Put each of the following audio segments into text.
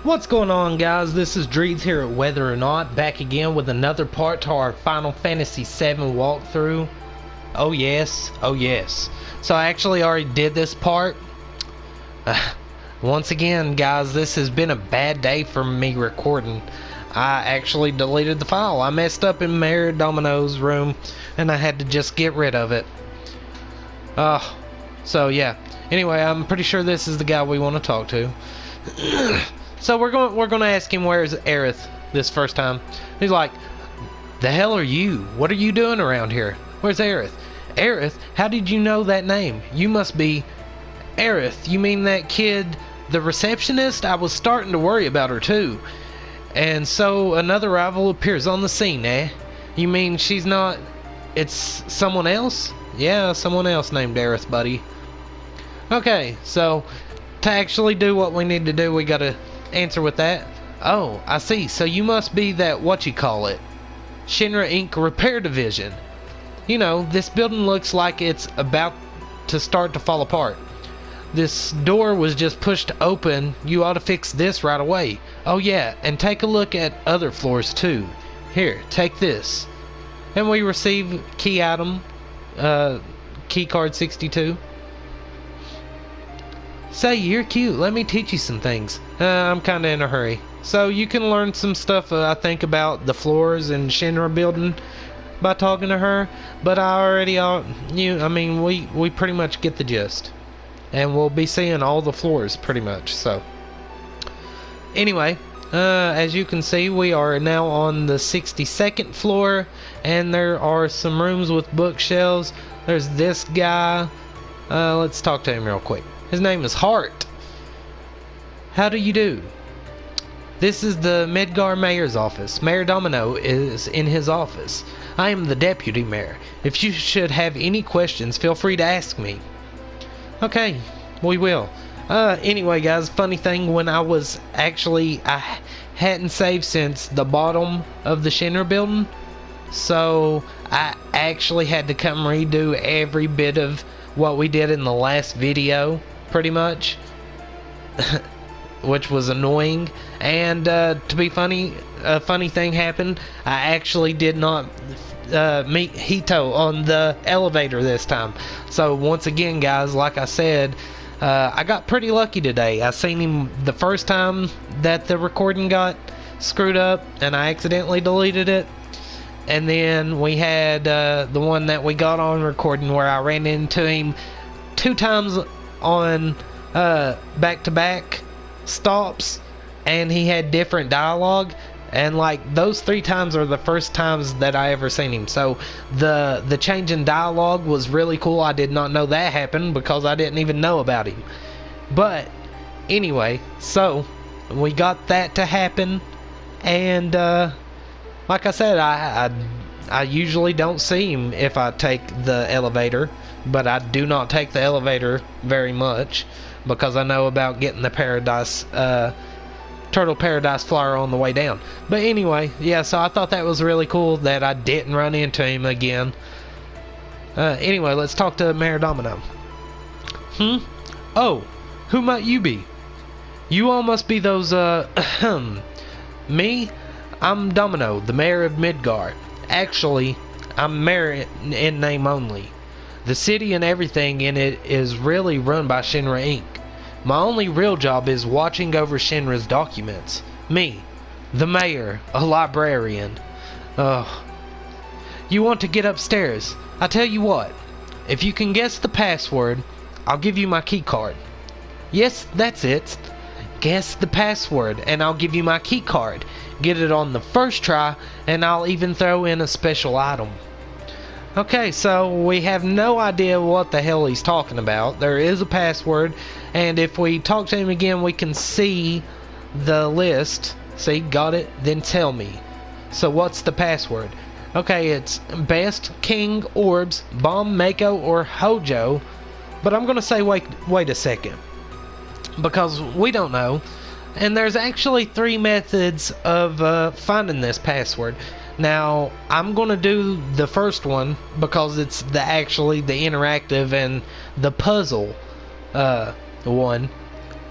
What's going on, guys? This is Dreeds here at Whether or Not, back again with another part to our Final Fantasy VII walkthrough. Oh yes, oh yes. So I actually already did this part. Once again, guys, this has been a bad day for me recording. I actually deleted the file. I messed up in Mayor Domino's room and I had to just get rid of it. So yeah. Anyway, I'm pretty sure this is the guy we want to talk to. So we're gonna ask him where's Aerith this first time. He's like, "The hell are you? What are you doing around here? Where's Aerith? Aerith? How did you know that name? You must be Aerith. You mean that kid, the receptionist? I was starting to worry about her too." And so another rival appears on the scene, eh? You mean she's not? It's someone else? Yeah, someone else named Aerith, buddy. Okay, so to actually do what we need to do, we gotta answer with that. Oh, I see. So you must be that whatchamacallit, Shinra Inc. Repair Division. You know, this building looks like it's about to start to fall apart. This door was just pushed open. You ought to fix this right away. Oh yeah, and take a look at other floors too. Here, take this. And we receive key item, key card 62. Say, you're cute. Let me teach you some things. I'm kinda in a hurry. So you can learn some stuff, I think, about the floors in Shinra building by talking to her. But I already, we pretty much get the gist. And we'll be seeing all the floors, pretty much, so. Anyway, as you can see, we are now on the 62nd floor. And there are some rooms with bookshelves. There's this guy. Let's talk to him real quick. His name is Hart. How do you do? This is the Midgar Mayor's office. Mayor Domino is in his office. I am the deputy mayor. If you should have any questions, feel free to ask me. Okay, we will. Anyway, guys, funny thing, when I hadn't saved since the bottom of the Shinra building. So, I actually had to come redo every bit of what we did in the last video, pretty much. Which was annoying. And to be funny, a funny thing happened. I actually did not meet Hito on the elevator this time. So once again, guys, like I said, I got pretty lucky today. I seen him the first time that the recording got screwed up and I accidentally deleted it. And then we had the one that we got on recording where I ran into him 2 times on back-to-back stops, and he had different dialogue. And like those 3 times are the first times that I ever seen him. So the change in dialogue was really cool. I did not know that happened because I didn't even know about him. But anyway, so we got that to happen, and like I said, I usually don't see him if I take the elevator, but I do not take the elevator very much because I know about getting the Turtle Paradise Flyer on the way down. But anyway, yeah, so I thought that was really cool that I didn't run into him again. Anyway, let's talk to Mayor Domino. Oh, who might you be? You all must be those, me? I'm Domino, the mayor of Midgar. Actually, I'm mayor in name only. The city and everything in it is really run by Shinra Inc. My only real job is watching over Shinra's documents. Me, the mayor, a librarian. You want to get upstairs? I tell you what, if you can guess the password, I'll give you my key card. Yes, that's it. Guess the password and I'll give you my key card. Get it on the first try and I'll even throw in a special item. Okay, so we have no idea what the hell he's talking about. There is a password, and if we talk to him again we can see the list. See, got it? Then tell me. So what's the password? Okay, it's best, king, orbs, bomb, mako, or hojo. But I'm gonna say wait a second, because we don't know. And there's actually 3 methods of finding this password. Now, I'm going to do the first one because it's the interactive and the puzzle one.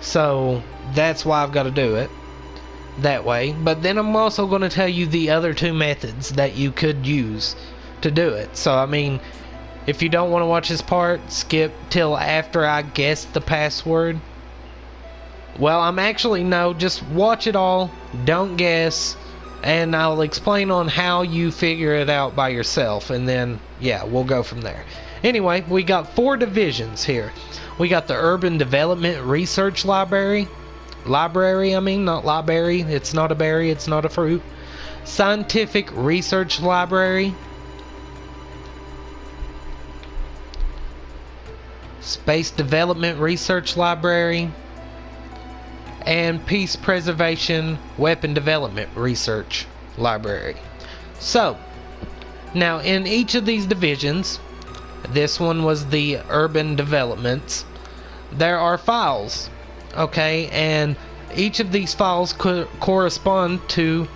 So, that's why I've got to do it. that way, but then I'm also going to tell you the other two methods that you could use to do it. So I mean, if you don't want to watch this part, skip till after I guess the password. Well, no, just watch it all, don't guess, and I'll explain on how you figure it out by yourself, and then, yeah, we'll go from there. Anyway, we got 4 divisions here. We got the Urban Development Research Library. Not library. It's not a berry, it's not a fruit. Scientific Research Library. Space Development Research Library. And Peace Preservation Weapon Development Research Library. So, now in each of these divisions, this one was the Urban Developments, there are files, okay, and each of these files correspond to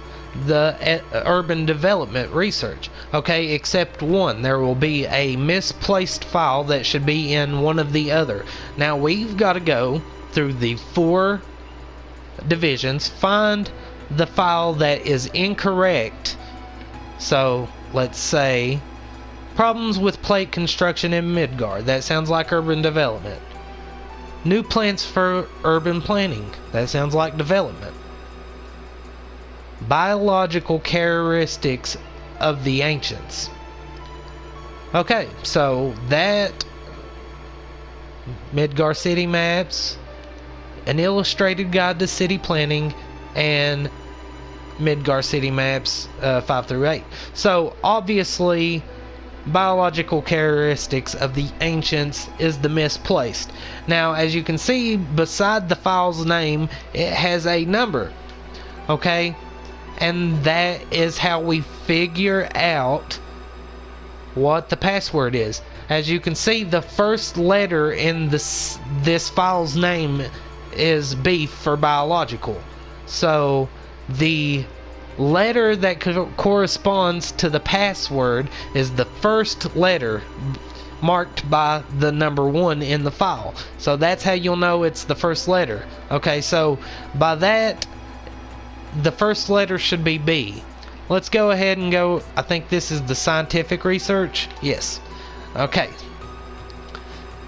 the Urban Development Research, okay, except one. There will be a misplaced file that should be in one of the other. Now we've got to go through the 4 divisions, find the file that is incorrect. So let's say problems with plate construction in Midgard. That sounds like urban development. New plans for urban planning. That sounds like development. Biological characteristics of the ancients. Okay, so that Midgard city maps, an illustrated guide to city planning, and Midgard city maps 5 through 8. So obviously biological characteristics of the ancients is the misplaced. Now as you can see, beside the file's name it has a number, okay, and that is how we figure out what the password is. As you can see, the first letter in this file's name is B for biological. So the letter that corresponds to the password is the first letter marked by the number 1 in the file. So that's how you'll know it's the first letter. Okay, so by that, the first letter should be B. Let's go ahead and go. I think this is the scientific research. Yes. Okay.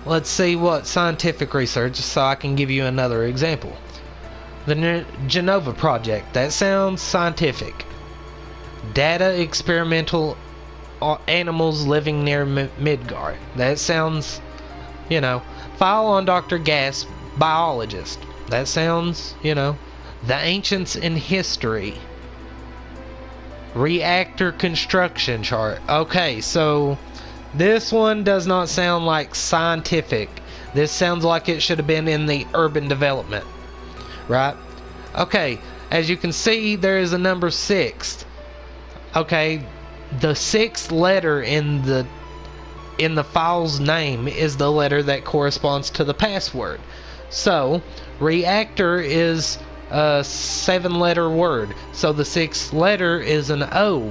Let's see what scientific research, so I can give you another example. The Genova Project. That sounds scientific. Data experimental animals living near Midgard. That sounds, file on Dr. Gas, biologist. That sounds, the ancients in history. Reactor construction chart. Okay, so this one does not sound like scientific. This sounds like it should have been in the urban development, right? Okay, as you can see, there is a number 6. Okay, the 6th letter in the file's name is the letter that corresponds to the password. So reactor is a 7-letter word, so the 6th letter is an O.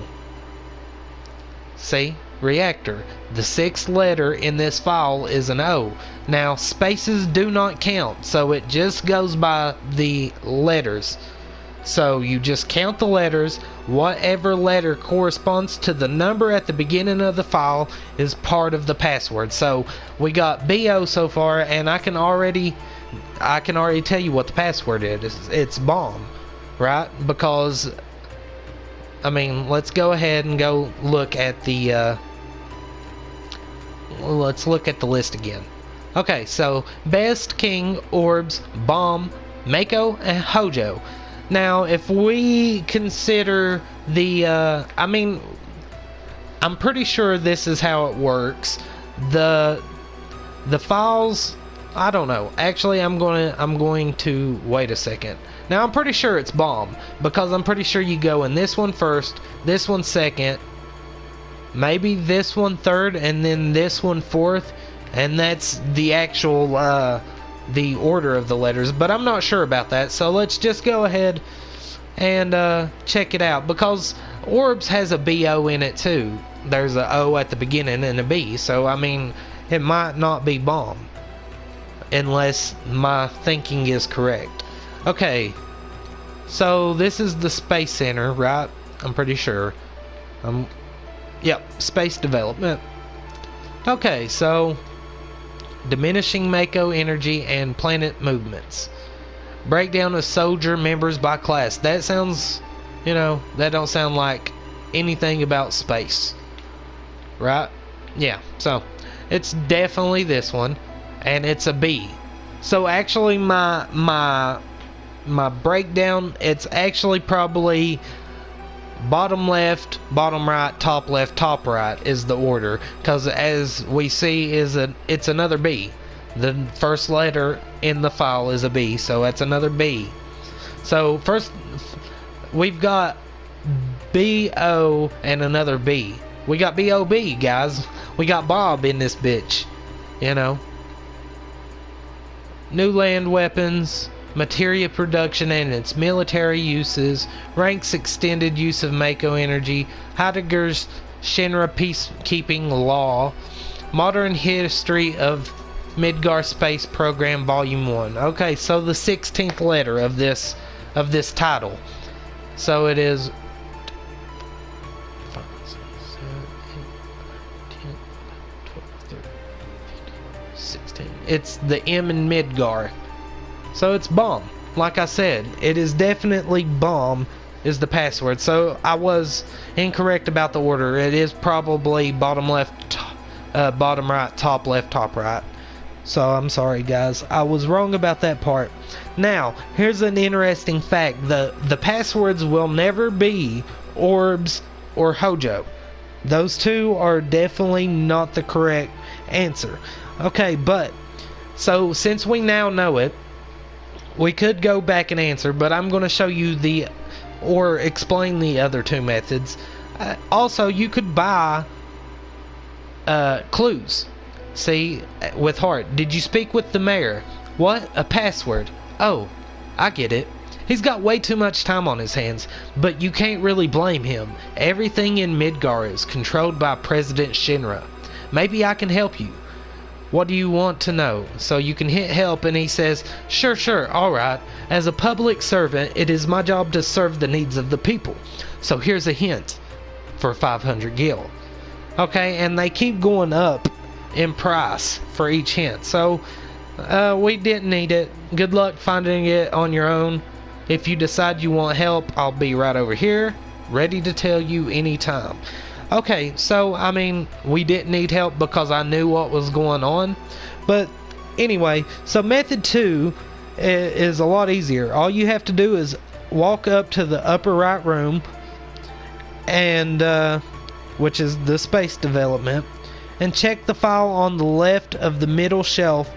See? Reactor. The 6th letter in this file is an O. Now spaces do not count, so it just goes by the letters. So you just count the letters. Whatever letter corresponds to the number at the beginning of the file is part of the password. So we got BO so far, and I can already tell you what the password is. It's bomb, right? Because let's go ahead and go look at the let's look at the list again. Okay, so Best, King, Orbs, Bomb, Mako, and Hojo. Now, if we consider the, I'm pretty sure this is how it works. The files, I don't know. Actually, I'm going to wait a second. Now, I'm pretty sure it's Bomb, because I'm pretty sure you go in this one first, this one second, maybe this one third, and then this one fourth, and that's the actual the order of the letters, but I'm not sure about that. So let's just go ahead and check it out, because Orbs has a BO in it too. There's a O at the beginning and a B, so it might not be Bomb unless my thinking is correct. Okay, So this is the Space Center, right? I'm pretty sure. Yep, space development. Okay, so diminishing Mako energy and planet movements. Breakdown of soldier members by class. That sounds, that don't sound like anything about space, right? Yeah, so it's definitely this one, and it's a B. So actually my breakdown, it's actually probably bottom left, bottom right, top left, top right is the order, because as we see it's another B. The first letter in the file is a B, so that's another B. So first we've got B-O and another B. We got B-O-B, guys. We got Bob in this bitch, New land weapons, materia production and its military uses, ranks extended use of Mako energy, Heidegger's Shinra peacekeeping law, modern history of Midgar Space Program Volume 1. Okay, so the 16th letter of this title. So it is 5, 6, 7, 8, 9, 10, 12, 13, 15, 16. It's the M in Midgar. So it's bomb. Like I said, it is definitely bomb is the password. So I was incorrect about the order. It is probably bottom left, bottom right, top left, top right. So I'm sorry, guys. I was wrong about that part. Now, here's an interesting fact. The passwords will never be orbs or Hojo. Those two are definitely not the correct answer. Okay, but so since we now know it, we could go back and answer, but I'm going to show you or explain the other two methods. Also, you could buy clues. See, with heart. Did you speak with the mayor? What? A password. Oh, I get it. He's got way too much time on his hands, but you can't really blame him. Everything in Midgar is controlled by President Shinra. Maybe I can help you. What do you want to know? So you can hit help, and he says, sure, alright. As a public servant, it is my job to serve the needs of the people. So here's a hint for 500 gil. Okay, and they keep going up in price for each hint. So we didn't need it. Good luck finding it on your own. If you decide you want help, I'll be right over here, ready to tell you anytime. Okay, so I mean, we didn't need help because I knew what was going on. But anyway, so method 2 is a lot easier. All you have to do is walk up to the upper right room, and which is the space development, and check the file on the left of the middle shelf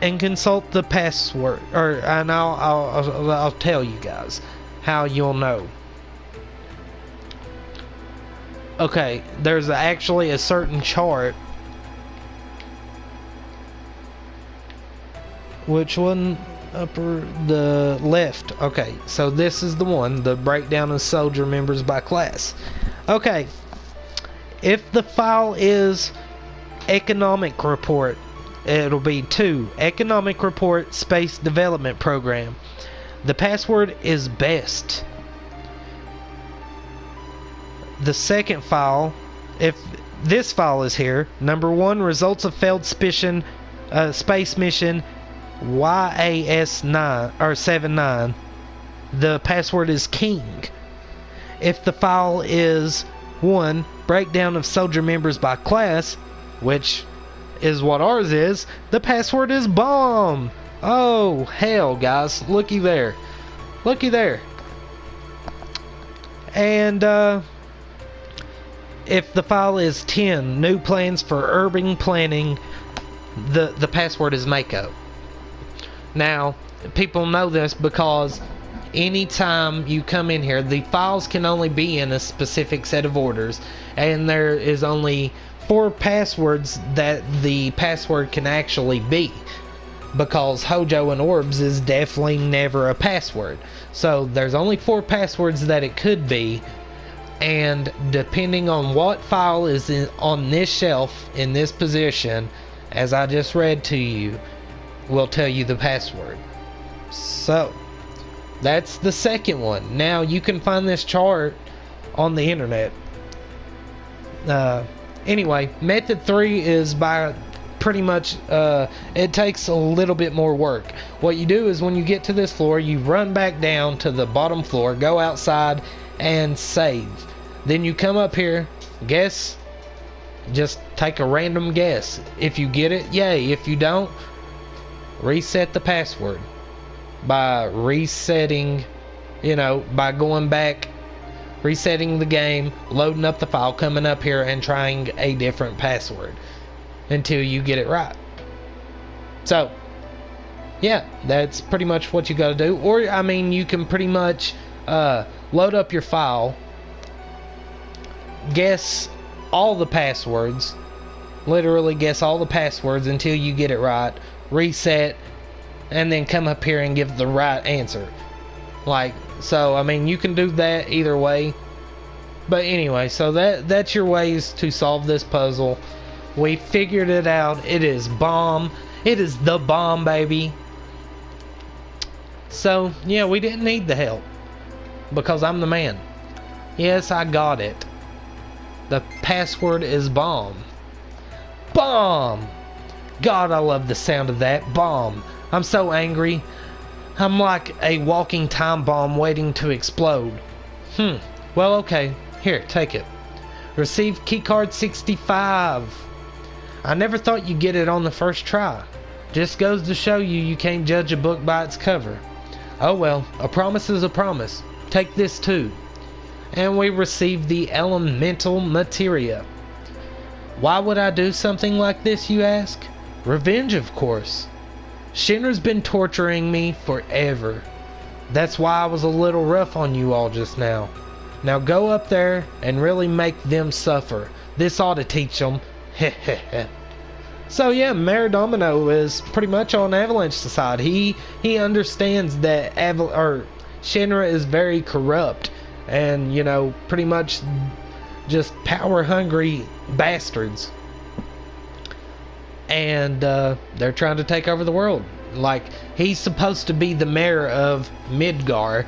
and consult the password. And I'll tell you guys how you'll know. Okay, there's actually a certain chart. Which one? The left. Okay, so this is the one, the breakdown of soldier members by class. Okay, if the file is economic report, it'll be 2, economic report space development program. The password is best. The second file, if this file is here, number 1, results of failed space mission YAS9 or 79. The password is king. If the file is 1, breakdown of soldier members by class, which is what ours is, the password is bomb. Oh hell, guys, looky there, and if the file is 10, new plans for urban planning, the password is Mako. Now, people know this because anytime you come in here, the files can only be in a specific set of orders, and there is only 4 passwords that the password can actually be, because Hojo and Orbs is definitely never a password. So there's only 4 passwords that it could be, and depending on what file is on this shelf in this position, as I just read to you, will tell you the password. So That's the second one. Now, you can find this chart on the internet. Anyway, method 3 is by pretty much, it takes a little bit more work. What you do is when you get to this floor, you run back down to the bottom floor, go outside, and save. Then you come up here, guess, just take a random guess. If you get it, yay. If you don't, reset the password by resetting, by going back, resetting the game, loading up the file, coming up here and trying a different password until you get it right. So yeah, that's pretty much what you got to do. Or I mean, you can pretty much load up your file, guess all the passwords, literally guess all the passwords until you get it right, reset, and then come up here and give the right answer. So I mean, you can do that either way. But anyway, so that's your ways to solve this puzzle. We figured it out. It is bomb. It is the bomb, baby. So yeah, we didn't need the help because I'm the man. Yes, I got it. The password is bomb. Bomb! God, I love the sound of that. Bomb. I'm so angry. I'm like a walking time bomb waiting to explode. Well, okay. Here, take it. Receive keycard 65. I never thought you'd get it on the first try. Just goes to show you can't judge a book by its cover. Oh well, a promise is a promise. Take this too. And we received the elemental materia. Why would I do something like this, you ask? Revenge, of course. Shinra's been torturing me forever. That's why I was a little rough on you all just now. Now go up there and really make them suffer. This ought to teach them. Heh. So yeah, Mayor Domino is pretty much on Avalanche's side. He understands that Shinra is very corrupt and, pretty much just power-hungry bastards. And they're trying to take over the world. He's supposed to be the mayor of Midgar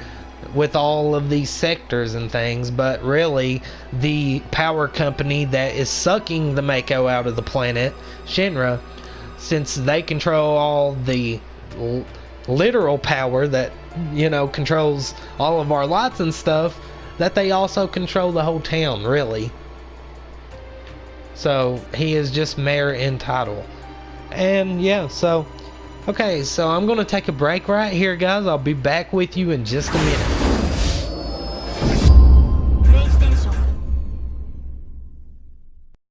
with all of these sectors and things, but really the power company that is sucking the Mako out of the planet, Shinra, since they control all the literal power that, controls all of our lights and stuff, that they also control the whole town, really. So he is just mayor in title. And yeah, okay, so I'm gonna take a break right here, guys. I'll be back with you in just a minute.